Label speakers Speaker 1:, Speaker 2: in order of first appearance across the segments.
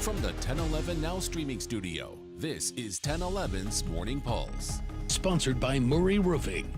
Speaker 1: From the 1011 Now streaming studio, this is 1011's Morning Pulse.
Speaker 2: Sponsored by Murray Roofing.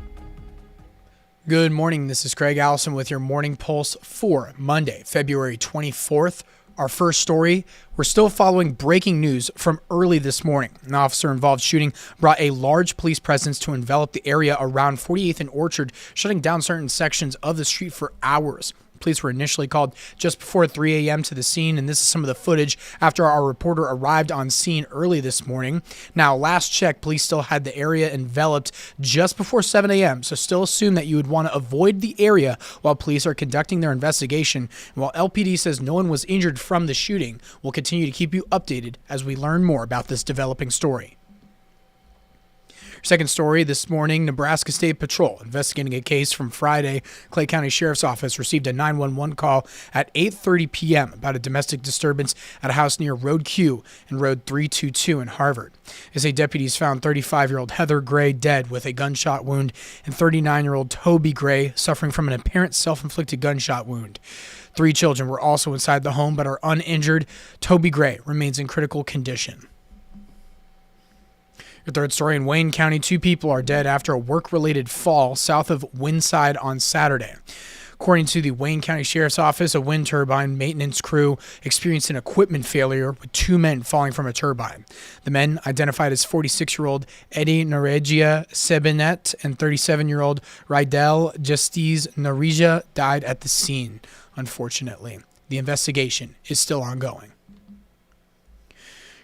Speaker 3: Good morning, this is Craig Allison with your Morning Pulse for Monday, February 24th. Our first story, we're still following breaking news from early this morning. An officer-involved shooting brought a large police presence to envelop the area around 48th and Orchard, shutting down certain sections of the street for hours. Police were initially called just before 3 a.m. to the scene, and this is some of the footage after our reporter arrived on scene early this morning. Now, last check, police still had the area enveloped just before 7 a.m., so still assume that you would want to avoid the area while police are conducting their investigation. And while LPD says no one was injured from the shooting, we'll continue to keep you updated as we learn more about this developing story. Second story this morning, Nebraska State Patrol investigating a case from Friday. Clay County Sheriff's Office received a 911 call at 8:30 p.m. about a domestic disturbance at a house near Road Q and Road 322 in Harvard. They say deputies found 35-year-old Heather Gray dead with a gunshot wound and 39-year-old Toby Gray suffering from an apparent self-inflicted gunshot wound. 3 children were also inside the home but are uninjured. Toby Gray remains in critical condition. Your third story, in Wayne County, 2 people are dead after a work-related fall south of Windside on Saturday. According to the Wayne County Sheriff's Office, a wind turbine maintenance crew experienced an equipment failure with 2 men falling from a turbine. The men, identified as 46-year-old Eddie Naregia Sebenet and 37-year-old Rydell Justiz Narija, died at the scene, unfortunately. The investigation is still ongoing.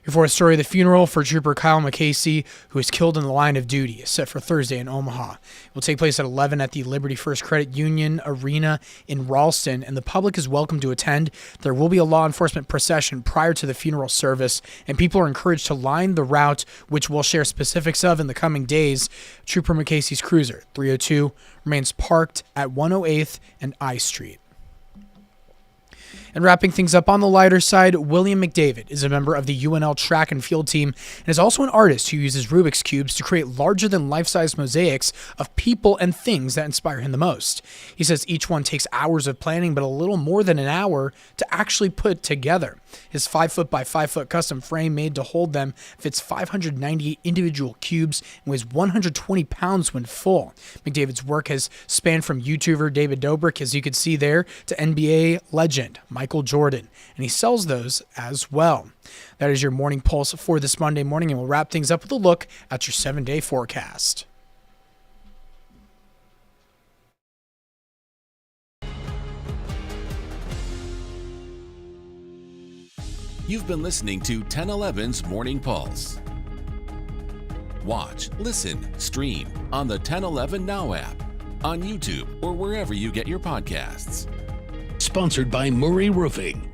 Speaker 3: Your fourth story, the funeral for Trooper Kyle McAcy, who was killed in the line of duty, is set for Thursday in Omaha. It will take place at 11 at the Liberty First Credit Union Arena in Ralston, and the public is welcome to attend. There will be a law enforcement procession prior to the funeral service, and people are encouraged to line the route, which we'll share specifics of in the coming days. Trooper McAcy's cruiser, 302, remains parked at 108th and I Street. And wrapping things up on the lighter side, William McDavid is a member of the UNL track and field team and is also an artist who uses Rubik's Cubes to create larger-than-life-size mosaics of people and things that inspire him the most. He says each one takes hours of planning, but a little more than an hour to actually put together. His 5-foot by 5-foot custom frame made to hold them fits 598 individual cubes and weighs 120 pounds when full. McDavid's work has spanned from YouTuber David Dobrik, as you can see there, to NBA legend Michael Jordan, and he sells those as well. That is your morning pulse for this Monday morning, and we'll wrap things up with a look at your 7-day forecast.
Speaker 1: You've been listening to 1011's Morning Pulse. Watch, listen, stream on the 1011 Now app, on YouTube, or wherever you get your podcasts.
Speaker 2: Sponsored by Murray Roofing.